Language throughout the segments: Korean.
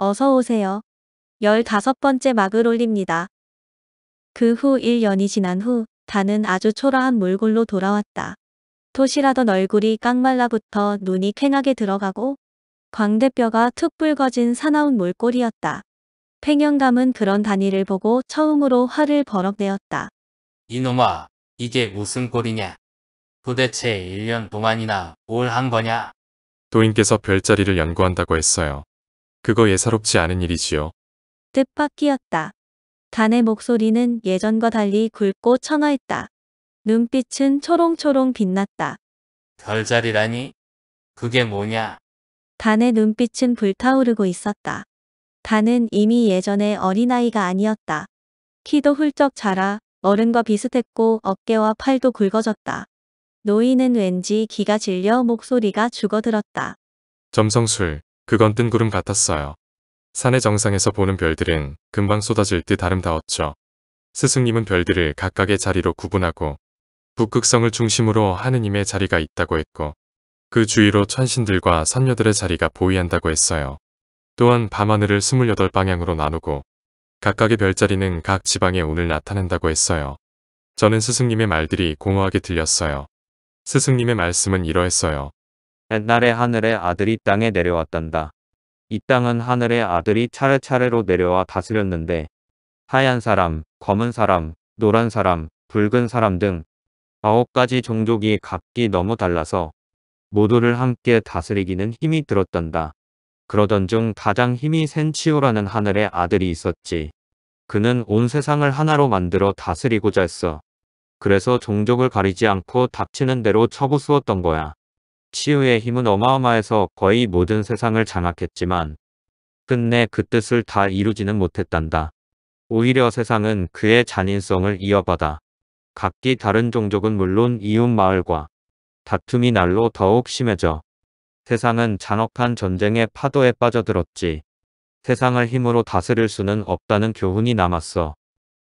어서 오세요. 15번째 막을 올립니다. 그 후 1년이 지난 후 단은 아주 초라한 몰골로 돌아왔다. 토실하던 얼굴이 깡말라붙어 눈이 퀭하게 들어가고 광대뼈가 툭 붉어진 사나운 몰골이었다. 팽영감은 그런 단이를 보고 처음으로 화를 버럭내었다. 이놈아, 이게 무슨 꼴이냐? 도대체 1년 동안이나 뭘 한 거냐? 도인께서 별자리를 연구한다고 했어요. 그거 예사롭지 않은 일이지요. 뜻밖이었다. 단의 목소리는 예전과 달리 굵고 청아했다. 눈빛은 초롱초롱 빛났다. 별자리라니? 그게 뭐냐? 단의 눈빛은 불타오르고 있었다. 단은 이미 예전의 어린아이가 아니었다. 키도 훌쩍 자라 어른과 비슷했고 어깨와 팔도 굵어졌다. 노인은 왠지 기가 질려 목소리가 죽어들었다. 점성술, 그건 뜬구름 같았어요. 산의 정상에서 보는 별들은 금방 쏟아질 듯 아름다웠죠. 스승님은 별들을 각각의 자리로 구분하고 북극성을 중심으로 하느님의 자리가 있다고 했고 그 주위로 천신들과 선녀들의 자리가 보이한다고 했어요. 또한 밤하늘을 28방향으로 나누고 각각의 별자리는 각 지방의 운을 나타낸다고 했어요. 저는 스승님의 말들이 공허하게 들렸어요. 스승님의 말씀은 이러했어요. 옛날에 하늘의 아들이 땅에 내려왔단다. 이 땅은 하늘의 아들이 차례차례로 내려와 다스렸는데 하얀 사람, 검은 사람, 노란 사람, 붉은 사람 등 9가지 종족이 각기 너무 달라서 모두를 함께 다스리기는 힘이 들었단다. 그러던 중 가장 힘이 센 치오라는 하늘의 아들이 있었지. 그는 온 세상을 하나로 만들어 다스리고자 했어. 그래서 종족을 가리지 않고 닥치는 대로 쳐부수었던 거야. 치유의 힘은 어마어마해서 거의 모든 세상을 장악했지만 끝내 그 뜻을 다 이루지는 못했단다. 오히려 세상은 그의 잔인성을 이어받아 각기 다른 종족은 물론 이웃 마을과 다툼이 날로 더욱 심해져 세상은 잔혹한 전쟁의 파도에 빠져들었지. 세상을 힘으로 다스릴 수는 없다는 교훈이 남았어.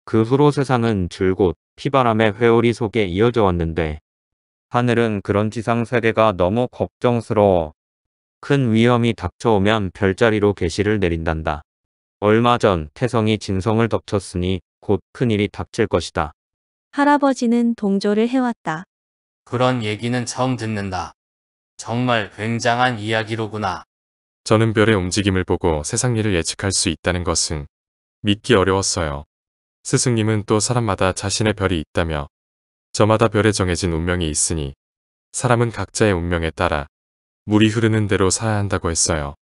그 후로 세상은 줄곧 피바람의 회오리 속에 이어져 왔는데 하늘은 그런 지상세계가 너무 걱정스러워 큰 위험이 닥쳐오면 별자리로 계시를 내린단다. 얼마 전 태성이 진성을 덮쳤으니 곧 큰일이 닥칠 것이다. 할아버지는 동조를 해왔다. 그런 얘기는 처음 듣는다. 정말 굉장한 이야기로구나. 저는 별의 움직임을 보고 세상 일을 예측할 수 있다는 것은 믿기 어려웠어요. 스승님은 또 사람마다 자신의 별이 있다며 저마다 별에 정해진 운명이 있으니 사람은 각자의 운명에 따라 물이 흐르는 대로 살아야 한다고 했어요.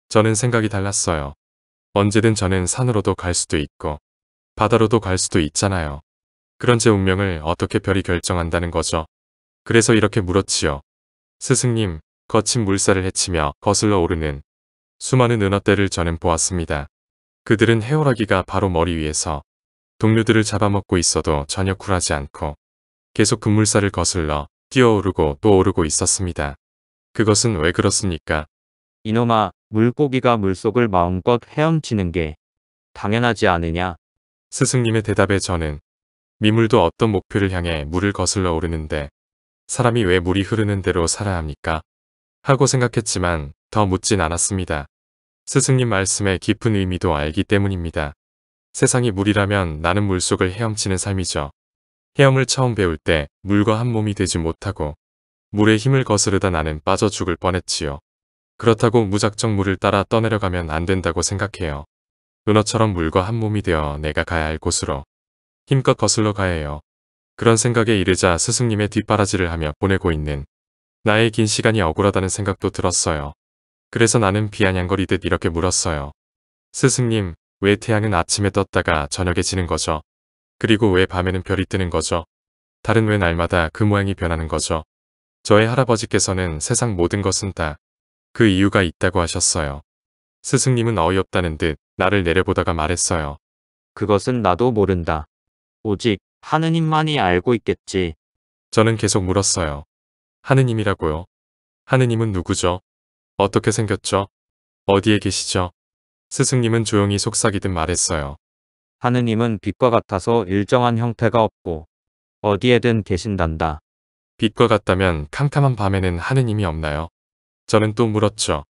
저는 생각이 달랐어요. 언제든 저는 산으로도 갈 수도 있고 바다로도 갈 수도 있잖아요. 그런 제 운명을 어떻게 별이 결정한다는 거죠? 그래서 이렇게 물었지요. 스승님, 거친 물살을 헤치며 거슬러 오르는 수많은 은하대를 저는 보았습니다. 그들은 해오라기가 바로 머리 위에서 동료들을 잡아먹고 있어도 전혀 굴하지 않고 계속 그 물살을 거슬러 뛰어오르고 또 오르고 있었습니다. 그것은 왜 그렇습니까? 이놈아, 물고기가 물속을 마음껏 헤엄치는 게 당연하지 않으냐? 스승님의 대답에 저는 미물도 어떤 목표를 향해 물을 거슬러 오르는데 사람이 왜 물이 흐르는 대로 살아야 합니까? 하고 생각했지만 더 묻진 않았습니다. 스승님 말씀의 깊은 의미도 알기 때문입니다. 세상이 물이라면 나는 물속을 헤엄치는 삶이죠. 헤엄을 처음 배울 때 물과 한 몸이 되지 못하고 물의 힘을 거스르다 나는 빠져 죽을 뻔했지요. 그렇다고 무작정 물을 따라 떠내려가면 안 된다고 생각해요. 은어처럼 물과 한 몸이 되어 내가 가야 할 곳으로 힘껏 거슬러 가야 해요. 그런 생각에 이르자 스승님의 뒷바라지를 하며 보내고 있는 나의 긴 시간이 억울하다는 생각도 들었어요. 그래서 나는 비아냥거리듯 이렇게 물었어요. 스승님, 왜 태양은 아침에 떴다가 저녁에 지는 거죠? 그리고 왜 밤에는 별이 뜨는 거죠? 달은 왜 날마다 그 모양이 변하는 거죠? 저의 할아버지께서는 세상 모든 것은 다 그 이유가 있다고 하셨어요. 스승님은 어이없다는 듯 나를 내려보다가 말했어요. 그것은 나도 모른다. 오직 하느님만이 알고 있겠지. 저는 계속 물었어요. 하느님이라고요? 하느님은 누구죠? 어떻게 생겼죠? 어디에 계시죠? 스승님은 조용히 속삭이듯 말했어요. 하느님은 빛과 같아서 일정한 형태가 없고 어디에든 계신단다. 빛과 같다면 캄캄한 밤에는 하느님이 없나요? 저는 또 물었죠.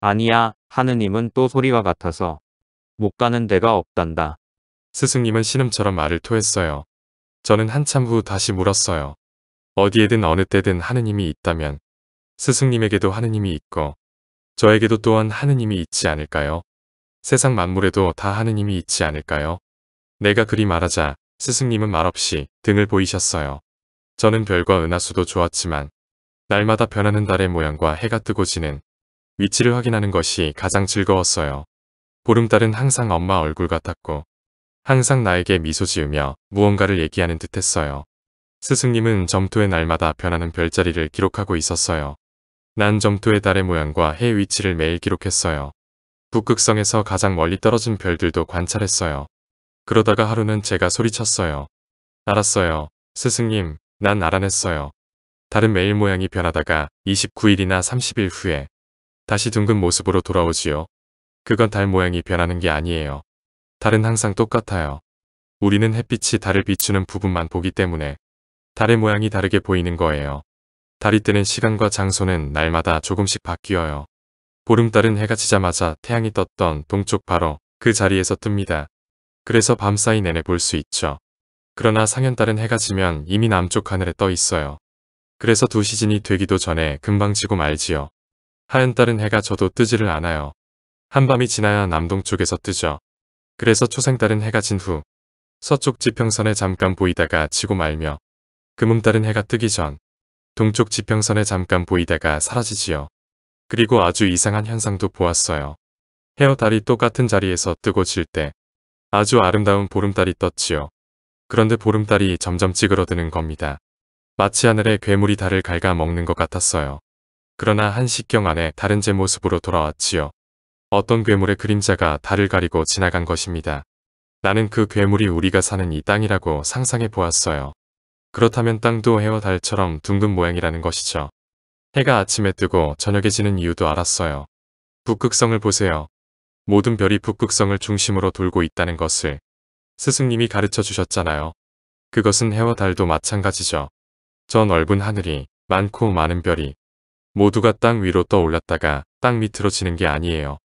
아니야, 하느님은 또 소리와 같아서 못 가는 데가 없단다. 스승님은 신음처럼 말을 토했어요. 저는 한참 후 다시 물었어요. 어디에든 어느 때든 하느님이 있다면 스승님에게도 하느님이 있고 저에게도 또한 하느님이 있지 않을까요? 세상 만물에도 다 하느님이 있지 않을까요? 내가 그리 말하자 스승님은 말없이 등을 보이셨어요. 저는 별과 은하수도 좋았지만 날마다 변하는 달의 모양과 해가 뜨고 지는 위치를 확인하는 것이 가장 즐거웠어요. 보름달은 항상 엄마 얼굴 같았고 항상 나에게 미소 지으며 무언가를 얘기하는 듯했어요. 스승님은 점토에 날마다 변하는 별자리를 기록하고 있었어요. 난 점토의 달의 모양과 해 위치를 매일 기록했어요. 북극성에서 가장 멀리 떨어진 별들도 관찰했어요. 그러다가 하루는 제가 소리쳤어요. 알았어요. 스승님, 난 알아냈어요. 달은 매일 모양이 변하다가 29일이나 30일 후에 다시 둥근 모습으로 돌아오지요. 그건 달 모양이 변하는 게 아니에요. 달은 항상 똑같아요. 우리는 햇빛이 달을 비추는 부분만 보기 때문에 달의 모양이 다르게 보이는 거예요. 달이 뜨는 시간과 장소는 날마다 조금씩 바뀌어요. 보름달은 해가 지자마자 태양이 떴던 동쪽 바로 그 자리에서 뜹니다. 그래서 밤사이 내내 볼 수 있죠. 그러나 상현달은 해가 지면 이미 남쪽 하늘에 떠 있어요. 그래서 2시즌이 되기도 전에 금방 지고 말지요. 하얀달은 해가 져도 뜨지를 않아요. 한밤이 지나야 남동쪽에서 뜨죠. 그래서 초생달은 해가 진 후 서쪽 지평선에 잠깐 보이다가 지고 말며 금음달은 해가 뜨기 전 동쪽 지평선에 잠깐 보이다가 사라지지요. 그리고 아주 이상한 현상도 보았어요. 해와 달이 똑같은 자리에서 뜨고 질 때 아주 아름다운 보름달이 떴지요. 그런데 보름달이 점점 찌그러드는 겁니다. 마치 하늘에 괴물이 달을 갉아먹는 것 같았어요. 그러나 한 식경 안에 다른 제 모습으로 돌아왔지요. 어떤 괴물의 그림자가 달을 가리고 지나간 것입니다. 나는 그 괴물이 우리가 사는 이 땅이라고 상상해 보았어요. 그렇다면 땅도 해와 달처럼 둥근 모양이라는 것이죠. 해가 아침에 뜨고 저녁에 지는 이유도 알았어요. 북극성을 보세요. 모든 별이 북극성을 중심으로 돌고 있다는 것을 스승님이 가르쳐 주셨잖아요. 그것은 해와 달도 마찬가지죠. 저 넓은 하늘이 많고 많은 별이 모두가 땅 위로 떠올랐다가 땅 밑으로 지는 게 아니에요.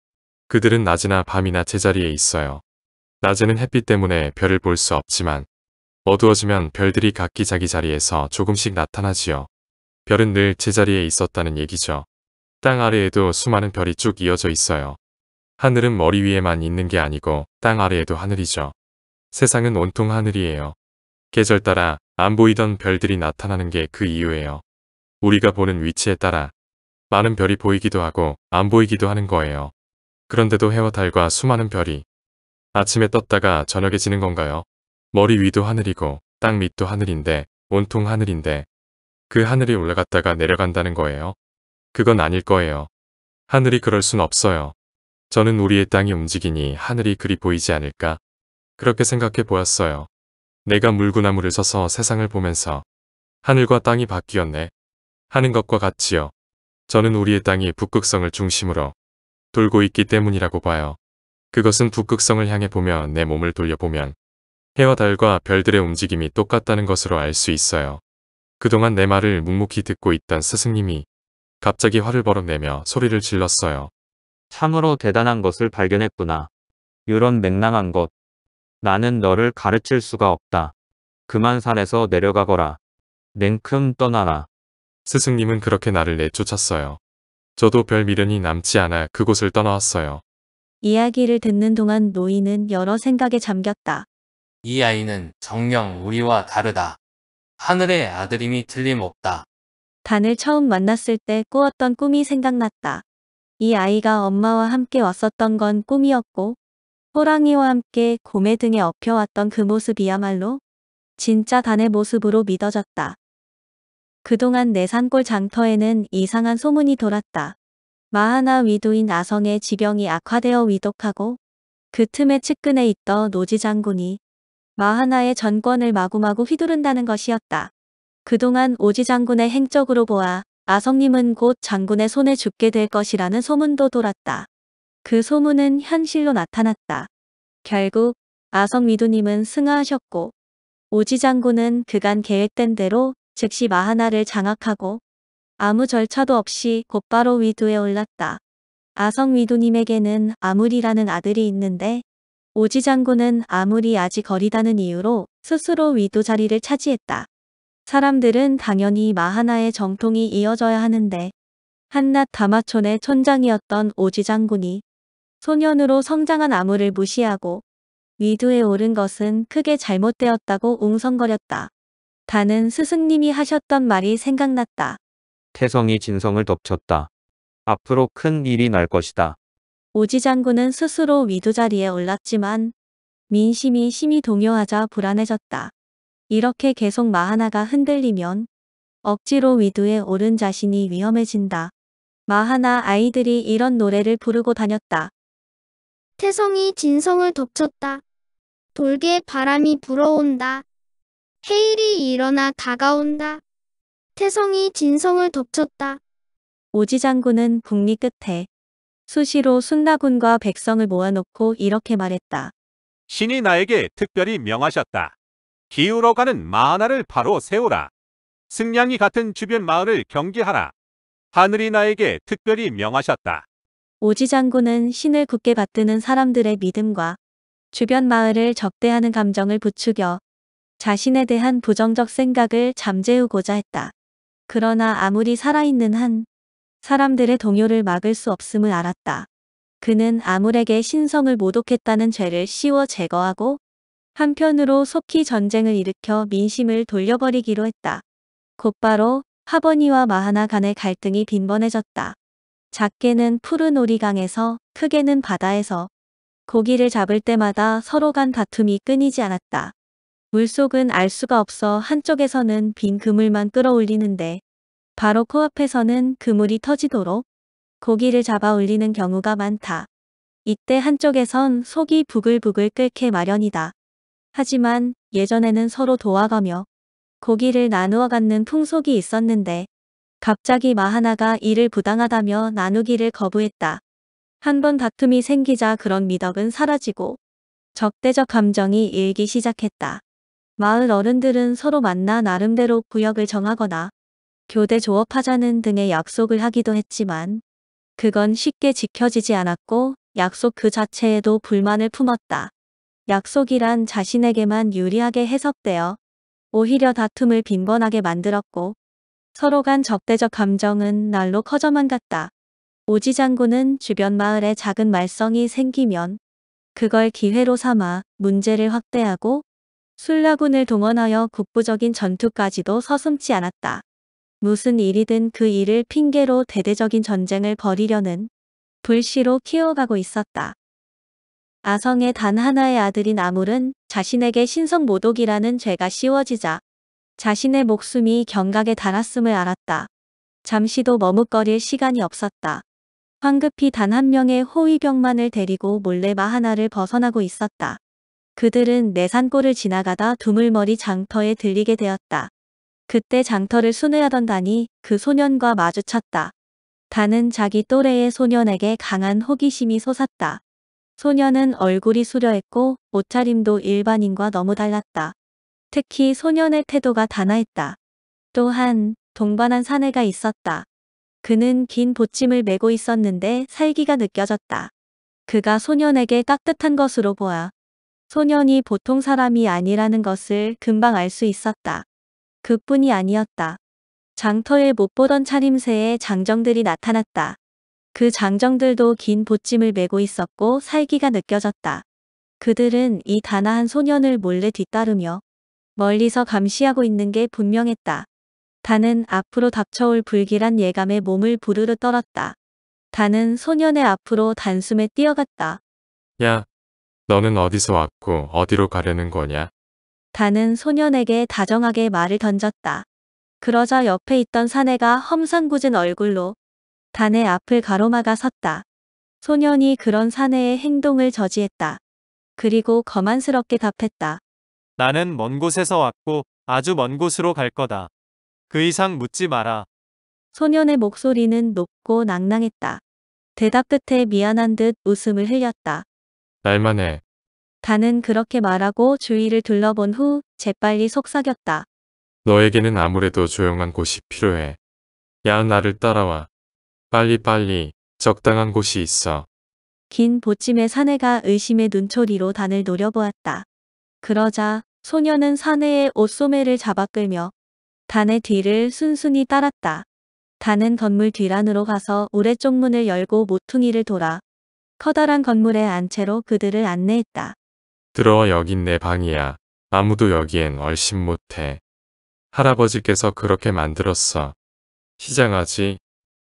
그들은 낮이나 밤이나 제자리에 있어요. 낮에는 햇빛 때문에 별을 볼 수 없지만 어두워지면 별들이 각기 자기 자리에서 조금씩 나타나지요. 별은 늘 제자리에 있었다는 얘기죠. 땅 아래에도 수많은 별이 쭉 이어져 있어요. 하늘은 머리 위에만 있는 게 아니고 땅 아래에도 하늘이죠. 세상은 온통 하늘이에요. 계절 따라 안 보이던 별들이 나타나는 게 그 이유예요. 우리가 보는 위치에 따라 많은 별이 보이기도 하고 안 보이기도 하는 거예요. 그런데도 해와 달과 수많은 별이 아침에 떴다가 저녁에 지는 건가요? 머리 위도 하늘이고 땅 밑도 하늘인데 온통 하늘인데 그 하늘이 올라갔다가 내려간다는 거예요? 그건 아닐 거예요. 하늘이 그럴 순 없어요. 저는 우리의 땅이 움직이니 하늘이 그리 보이지 않을까? 그렇게 생각해 보았어요. 내가 물구나무를 서서 세상을 보면서 하늘과 땅이 바뀌었네 하는 것과 같지요. 저는 우리의 땅이 북극성을 중심으로 돌고 있기 때문이라고 봐요. 그것은 북극성을 향해 보며 내 몸을 돌려보면 해와 달과 별들의 움직임이 똑같다는 것으로 알 수 있어요. 그동안 내 말을 묵묵히 듣고 있던 스승님이 갑자기 화를 버럭내며 소리를 질렀어요. 참으로 대단한 것을 발견했구나. 이런 맹랑한 것. 나는 너를 가르칠 수가 없다. 그만 산에서 내려가거라. 냉큼 떠나라. 스승님은 그렇게 나를 내쫓았어요. 저도 별 미련이 남지 않아 그곳을 떠나왔어요. 이야기를 듣는 동안 노인은 여러 생각에 잠겼다. 이 아이는 정녕 우리와 다르다. 하늘의 아들임이 틀림없다. 단을 처음 만났을 때 꾸었던 꿈이 생각났다. 이 아이가 엄마와 함께 왔었던 건 꿈이었고 호랑이와 함께 곰의 등에 엎혀왔던 그 모습이야말로 진짜 단의 모습으로 믿어졌다. 그동안 내 산골 장터에는 이상한 소문이 돌았다. 마하나 위도인 아성의 지병이 악화되어 위독하고 그 틈에 측근에 있던 노지 장군이 마하나의 전권을 마구마구 휘두른다는 것이었다. 그동안 오지 장군의 행적으로 보아 아성님은 곧 장군의 손에 죽게 될 것이라는 소문도 돌았다. 그 소문은 현실로 나타났다. 결국 아성 위도님은 승하하셨고 오지 장군은 그간 계획된 대로 즉시 마하나를 장악하고 아무 절차도 없이 곧바로 위도에 올랐다. 아성 위도님에게는 아물이라는 아들이 있는데 오지 장군은 아물이 아직 어리다는 이유로 스스로 위도 자리를 차지했다. 사람들은 당연히 마하나의 정통이 이어져야 하는데 한낱 다마촌의 촌장이었던 오지 장군이 소년으로 성장한 아물을 무시하고 위도에 오른 것은 크게 잘못되었다고 웅성거렸다. 다는 스승님이 하셨던 말이 생각났다. 태성이 진성을 덮쳤다. 앞으로 큰 일이 날 것이다. 오지 장군은 스스로 위도 자리에 올랐지만 민심이 심히 동요하자 불안해졌다. 이렇게 계속 마하나가 흔들리면 억지로 위도에 오른 자신이 위험해진다. 마하나 아이들이 이런 노래를 부르고 다녔다. 태성이 진성을 덮쳤다. 돌게 바람이 불어온다. 해일이 일어나 다가온다. 태성이 진성을 덮쳤다. 오지 장군은 북리 끝에 수시로 순나군과 백성을 모아놓고 이렇게 말했다. 신이 나에게 특별히 명하셨다. 기울어 가는 마하나를 바로 세우라. 승량이 같은 주변 마을을 경계하라. 하늘이 나에게 특별히 명하셨다. 오지 장군은 신을 굳게 받드는 사람들의 믿음과 주변 마을을 적대하는 감정을 부추겨 자신에 대한 부정적 생각을 잠재우고자 했다. 그러나 아무리 살아있는 한 사람들의 동요를 막을 수 없음을 알았다. 그는 아물에게 신성을 모독했다는 죄를 씌워 제거하고 한편으로 속히 전쟁을 일으켜 민심을 돌려버리기로 했다. 곧바로 하버니와 마하나 간의 갈등이 빈번해졌다. 작게는 푸른 오리강에서 크게는 바다에서 고기를 잡을 때마다 서로 간 다툼이 끊이지 않았다. 물속은 알 수가 없어 한쪽에서는 빈 그물만 끌어올리는데 바로 코앞에서는 그물이 터지도록 고기를 잡아 올리는 경우가 많다. 이때 한쪽에선 속이 부글부글 끓게 마련이다. 하지만 예전에는 서로 도와가며 고기를 나누어 갖는 풍속이 있었는데 갑자기 마하나가 이를 부당하다며 나누기를 거부했다. 한 번 다툼이 생기자 그런 미덕은 사라지고 적대적 감정이 일기 시작했다. 마을 어른들은 서로 만나 나름대로 구역을 정하거나 교대 조업하자는 등의 약속을 하기도 했지만 그건 쉽게 지켜지지 않았고 약속 그 자체에도 불만을 품었다. 약속이란 자신에게만 유리하게 해석되어 오히려 다툼을 빈번하게 만들었고 서로 간 적대적 감정은 날로 커져만 갔다. 오지 장군은 주변 마을에 작은 말썽이 생기면 그걸 기회로 삼아 문제를 확대하고 순라군을 동원하여 국부적인 전투까지도 서슴지 않았다. 무슨 일이든 그 일을 핑계로 대대적인 전쟁을 벌이려는 불씨로 키워가고 있었다. 아성의 단 하나의 아들인 아물은 자신에게 신성 모독이라는 죄가 씌워지자 자신의 목숨이 경각에 달았음을 알았다. 잠시도 머뭇거릴 시간이 없었다. 황급히 단 한 명의 호위병만을 데리고 몰래 마하나를 벗어나고 있었다. 그들은 내산골을 지나가다 두물머리 장터에 들리게 되었다. 그때 장터를 순회하던 단이 그 소년과 마주쳤다. 단은 자기 또래의 소년에게 강한 호기심이 솟았다. 소년은 얼굴이 수려했고 옷차림도 일반인과 너무 달랐다. 특히 소년의 태도가 단아했다. 또한 동반한 사내가 있었다. 그는 긴 보침을 메고 있었는데 살기가 느껴졌다. 그가 소년에게 깍듯한 것으로 보아 소년이 보통 사람이 아니라는 것을 금방 알 수 있었다. 그뿐이 아니었다. 장터에 못 보던 차림새의 장정들이 나타났다. 그 장정들도 긴 보침을 메고 있었고 살기가 느껴졌다. 그들은 이 단아한 소년을 몰래 뒤따르며 멀리서 감시하고 있는 게 분명했다. 단은 앞으로 닥쳐올 불길한 예감에 몸을 부르르 떨었다. 단은 소년의 앞으로 단숨에 뛰어갔다. 야, 너는 어디서 왔고 어디로 가려는 거냐? 단은 소년에게 다정하게 말을 던졌다. 그러자 옆에 있던 사내가 험상궂은 얼굴로 단의 앞을 가로막아 섰다. 소년이 그런 사내의 행동을 저지했다. 그리고 거만스럽게 답했다. 나는 먼 곳에서 왔고 아주 먼 곳으로 갈 거다. 그 이상 묻지 마라. 소년의 목소리는 높고 낭낭했다. 대답 끝에 미안한 듯 웃음을 흘렸다. 날만 해. 단은 그렇게 말하고 주위를 둘러본 후 재빨리 속삭였다. 너에게는 아무래도 조용한 곳이 필요해. 야, 나를 따라와. 빨리빨리. 적당한 곳이 있어. 긴 보찜의 사내가 의심의 눈초리로 단을 노려보았다. 그러자 소녀는 사내의 옷소매를 잡아 끌며 단의 뒤를 순순히 따랐다. 단은 건물 뒷안으로 가서 우레 쪽문을 열고 모퉁이를 돌아 커다란 건물의 안채로 그들을 안내했다. 들어와 여긴 내 방이야. 아무도 여기엔 얼씬 못해. 할아버지께서 그렇게 만들었어. 시장하지.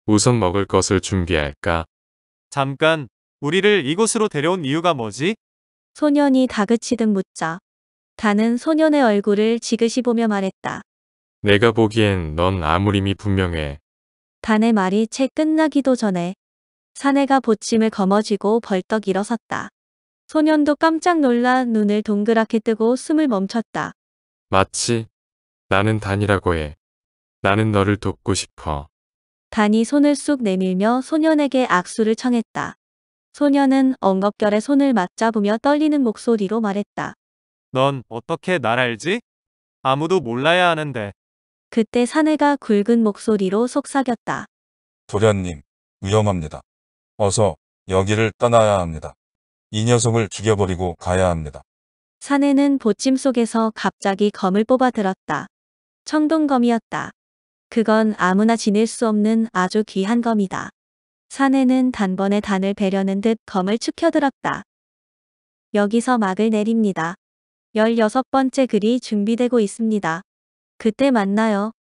우선 먹을 것을 준비할까? 잠깐, 우리를 이곳으로 데려온 이유가 뭐지? 소년이 다그치듯 묻자 단은 소년의 얼굴을 지그시 보며 말했다. 내가 보기엔 넌 아무림이 분명해. 단의 말이 채 끝나기도 전에 사내가 보침을 거머쥐고 벌떡 일어섰다. 소년도 깜짝 놀라 눈을 동그랗게 뜨고 숨을 멈췄다. 맞지? 나는 단이라고 해. 나는 너를 돕고 싶어. 단이 손을 쑥 내밀며 소년에게 악수를 청했다. 소년은 엉겁결에 손을 맞잡으며 떨리는 목소리로 말했다. 넌 어떻게 날 알지? 아무도 몰라야 하는데. 그때 사내가 굵은 목소리로 속삭였다. 도련님, 위험합니다. 어서 여기를 떠나야 합니다. 이 녀석을 죽여버리고 가야 합니다. 사내는 보침 속에서 갑자기 검을 뽑아 들었다. 청동검이었다. 그건 아무나 지닐 수 없는 아주 귀한 검이다. 사내는 단번에 단을 베려는 듯 검을 축혀들었다. 여기서 막을 내립니다. 16번째 글이 준비되고 있습니다. 그때 만나요.